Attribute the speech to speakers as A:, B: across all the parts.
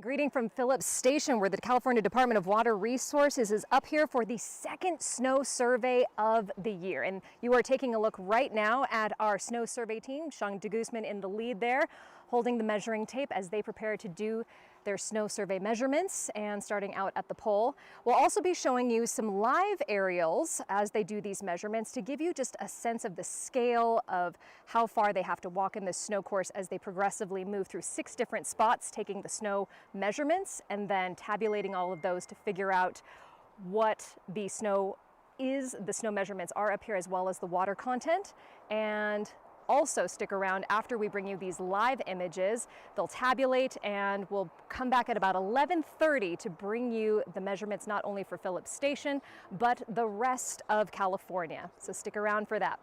A: Greeting from Phillips Station, where the California Department of Water Resources is up here for the second snow survey of the year. And you are taking a look right now at our snow survey team, Sean DeGuzman in the lead there, holding the measuring tape as they prepare to do their snow survey measurements and starting out at the pole. We'll also be showing you some live aerials as they do these measurements to give you just a sense of the scale of how far they have to walk in this snow course as they progressively move through 6 different spots, taking the snow measurements and then tabulating all of those to figure out what the snow is. The snow measurements are up here, as well as the water content. And also stick around after we bring you these live images. They'll tabulate and we'll come back at about 11:30 to bring you the measurements not only for Phillips Station, but the rest of California. So stick around for that.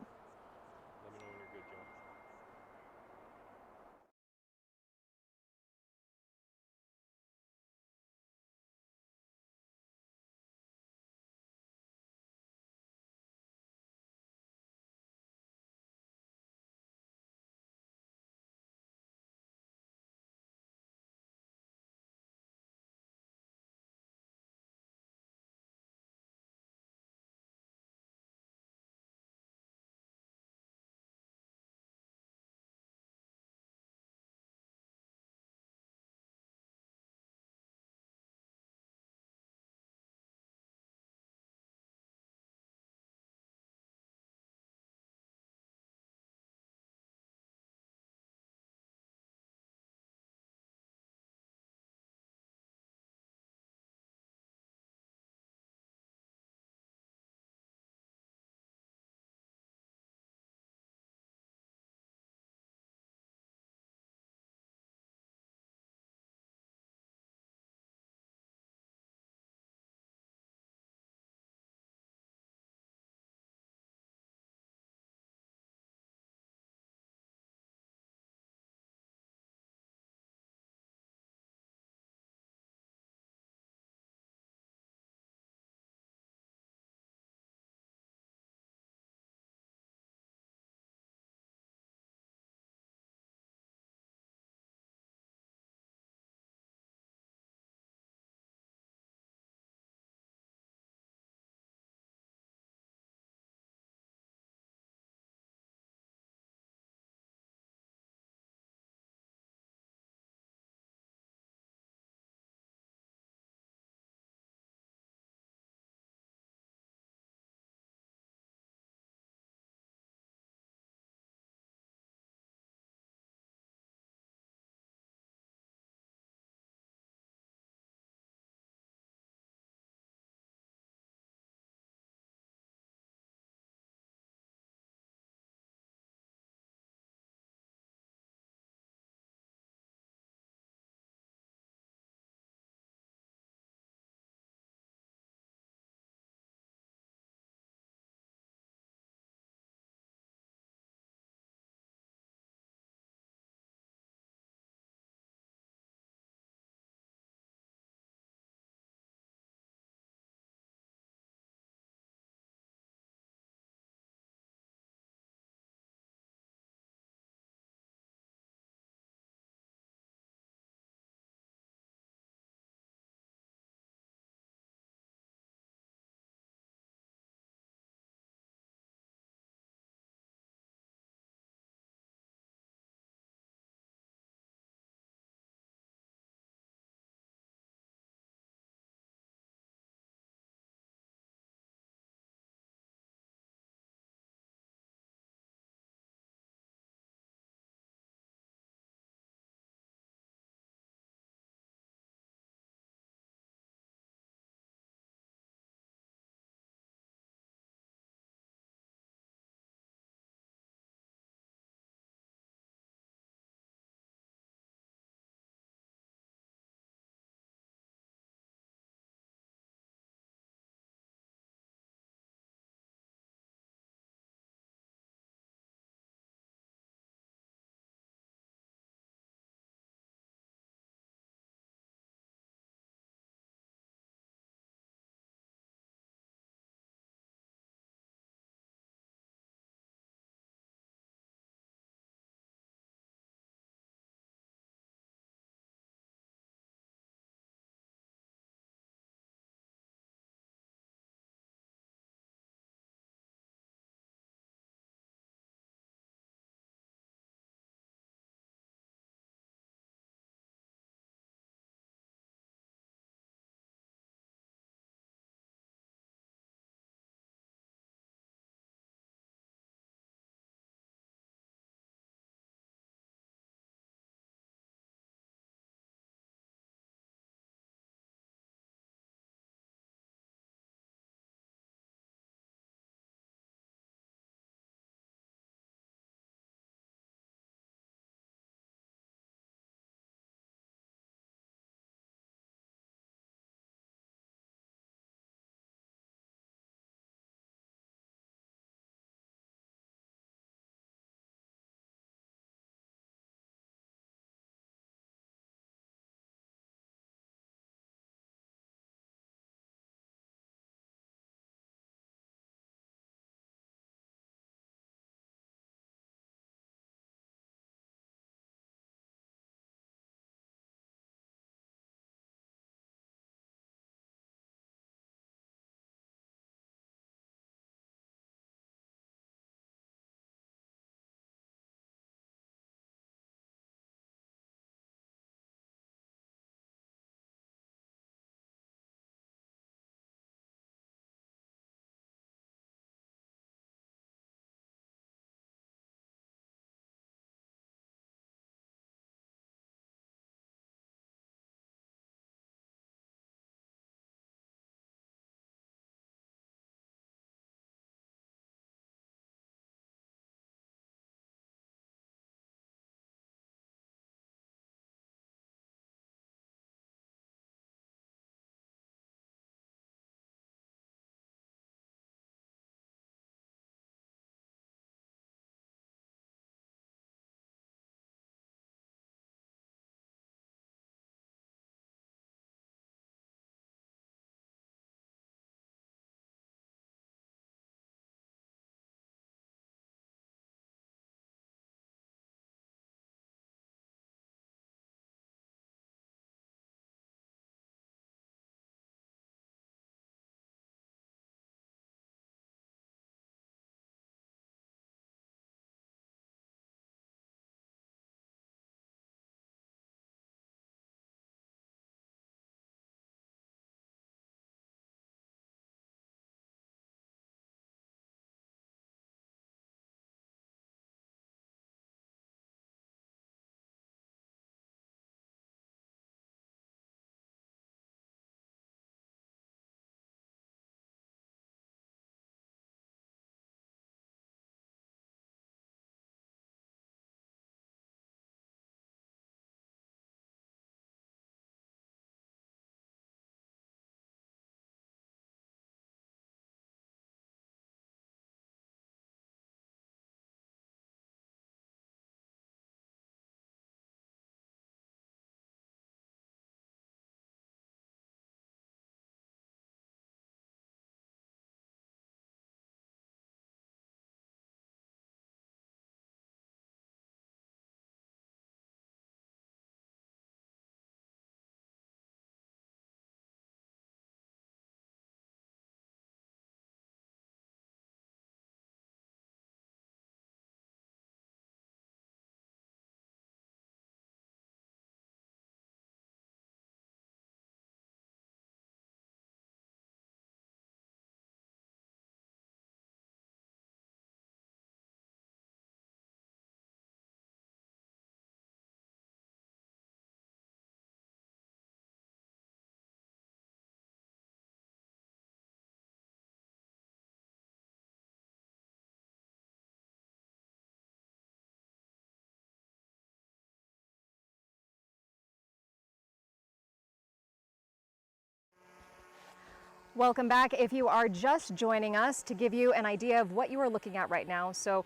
A: Welcome back. If you are just joining us, to give you an idea of what you are looking at right now. So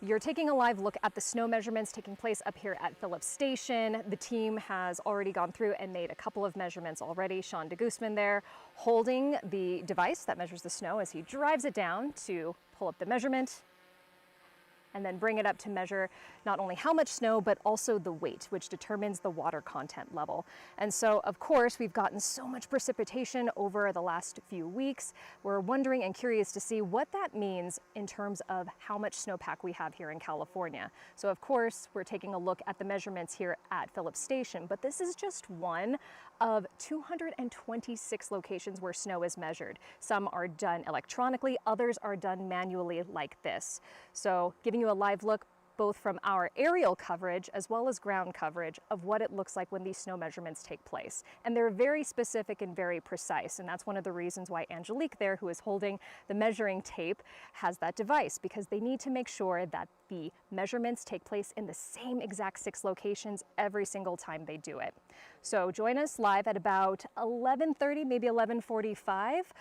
A: you're taking a live look at the snow measurements taking place up here at Phillips Station. The team has already gone through and made a couple of measurements already. Sean DeGuzman there holding the device that measures the snow as he drives it down to pull up the measurement and then bring it up to measure not only how much snow, but also the weight, which determines the water content level. And so, of course, we've gotten so much precipitation over the last few weeks. We're wondering and curious to see what that means in terms of how much snowpack we have here in California. So, of course, we're taking a look at the measurements here at Phillips Station, but this is just one of 226 locations where snow is measured. Some are done electronically, others are done manually like this. So giving you a live look both from our aerial coverage as well as ground coverage of what it looks like when these snow measurements take place. And they're very specific and very precise. And that's one of the reasons why Angelique there, who is holding the measuring tape, has that device, because they need to make sure that the measurements take place in the same exact 6 locations every single time they do it. So join us live at about 11:30, maybe 11:45.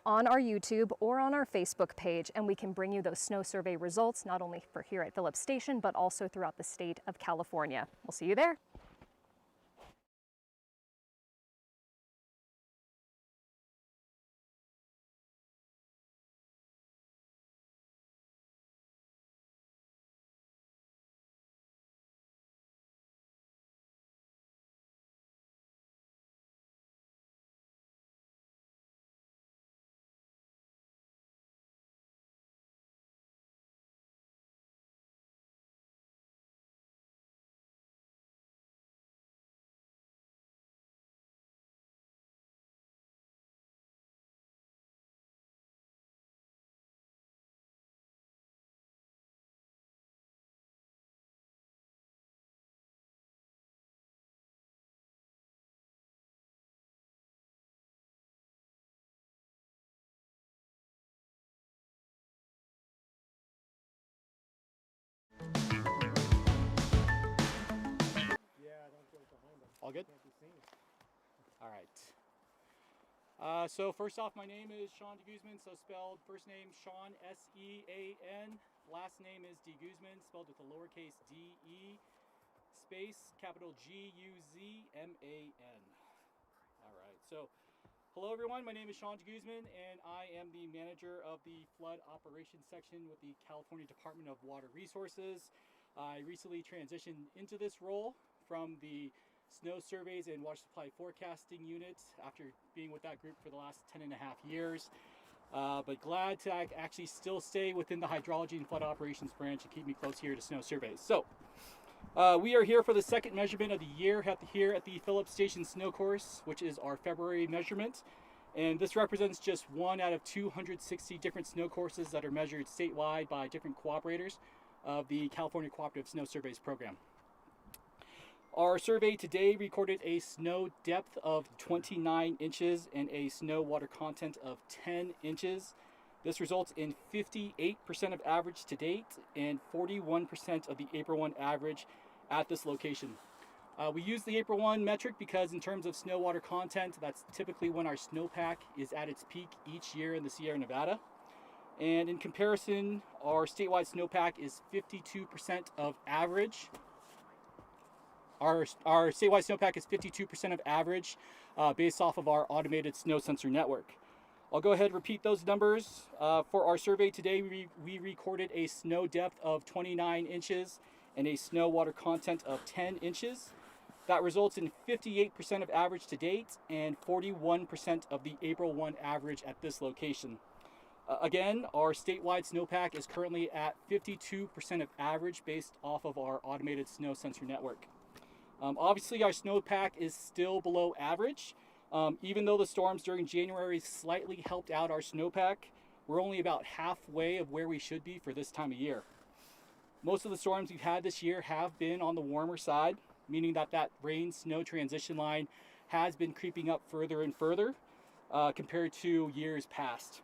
A: On our YouTube or on our Facebook page, and we can bring you those snow survey results, not only for here at Phillips Station, but also throughout the state of California. We'll see you there.
B: All good? All right. So first off, my name is Sean DeGuzman, so spelled first name Sean, S-E-A-N. Last name is DeGuzman, spelled with a lowercase d-e, space, capital G-U-Z-M-A-N. All right, so hello everyone, my name is Sean DeGuzman, and I am the manager of the Flood Operations Section with the California Department of Water Resources. I recently transitioned into this role from the Snow Surveys and Water Supply Forecasting Unit after being with that group for the last 10.5 years. But glad to actually still stay within the Hydrology and Flood Operations branch and keep me close here to Snow Surveys. So we are here for the second measurement of the year here at the Phillips Station Snow Course, which is our February measurement. And this represents just one out of 260 different snow courses that are measured statewide by different cooperators of the California Cooperative Snow Surveys program. Our survey today recorded a snow depth of 29 inches and a snow water content of 10 inches. This results in 58% of average to date and 41% of the April 1 average at this location. We use the April 1 metric because in terms of snow water content, that's typically when our snowpack is at its peak each year in the Sierra Nevada. And in comparison, our statewide snowpack is 52% of average. Our statewide snowpack is 52% of average based off of our automated snow sensor network. I'll go ahead and repeat those numbers. For our survey today, we recorded a snow depth of 29 inches and a snow water content of 10 inches. That results in 58% of average to date and 41% of the April 1 average at this location. Again, our statewide snowpack is currently at 52% of average based off of our automated snow sensor network. Obviously, our snowpack is still below average. Even though the storms during January slightly helped out our snowpack, we're only about halfway of where we should be for this time of year. Most of the storms we've had this year have been on the warmer side, meaning that rain-snow transition line has been creeping up further and further compared to years past.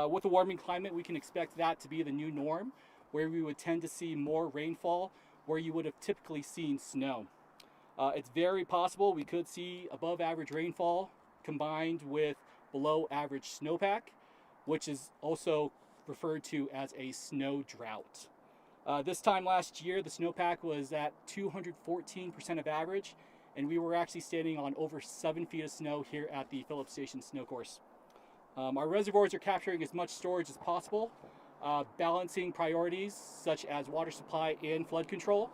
B: With a warming climate, we can expect that to be the new norm, where we would tend to see more rainfall where you would have typically seen snow. It's very possible we could see above average rainfall combined with below average snowpack, which is also referred to as a snow drought. This time last year, the snowpack was at 214% of average, and we were actually standing on over 7 feet of snow here at the Phillips Station snow course. Our reservoirs are capturing as much storage as possible, balancing priorities such as water supply and flood control.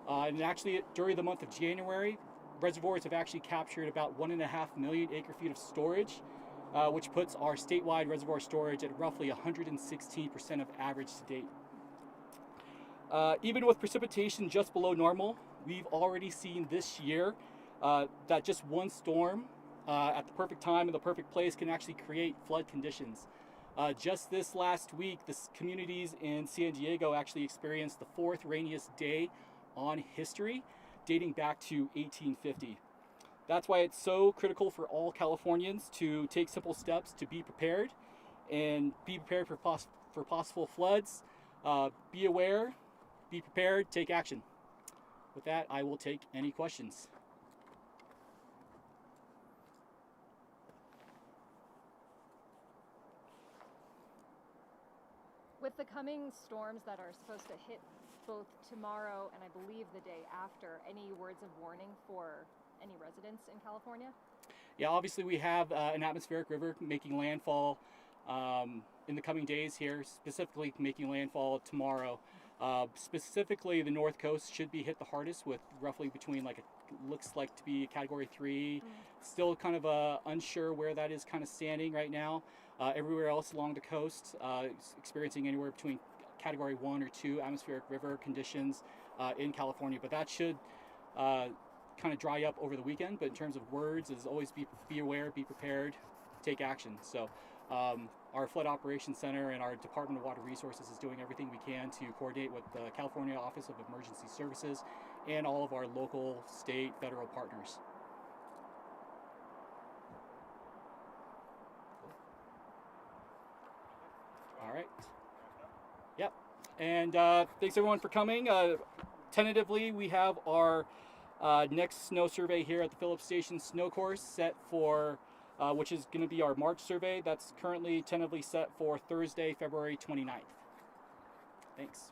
B: And actually, during the month of January, reservoirs have actually captured about 1.5 million acre-feet of storage, which puts our statewide reservoir storage at roughly 116% of average to date. Even with precipitation just below normal, we've already seen this year that just one storm at the perfect time in the perfect place can actually create flood conditions. Just this last week, the communities in San Diego actually experienced the 4th rainiest day on history, dating back to 1850. That's why it's so critical for all Californians to take simple steps to be prepared and be prepared for possible floods. Be aware, be prepared, take action. With that, I will take any questions.
A: With the coming storms that are supposed to hit both tomorrow and I believe the day after, any words of warning for any residents in California?
B: Yeah, obviously we have an atmospheric river making landfall in the coming days here, specifically making landfall tomorrow. Specifically, the North Coast should be hit the hardest with roughly between looks like to be a Category 3. Still kind of unsure where that is kind of standing right now. Everywhere else along the coast experiencing anywhere between Category 1 or 2 atmospheric river conditions in California. But that should kind of dry up over the weekend. But in terms of words, is always be aware, be prepared, take action. So our Flood Operations Center and our Department of Water Resources is doing everything we can to coordinate with the California Office of Emergency Services and all of our local, state, federal partners. All right. Yep. And thanks everyone for coming. Tentatively, we have our next snow survey here at the Phillips Station snow course set for which is going to be our March survey. That's currently tentatively set for Thursday, February 29th. Thanks.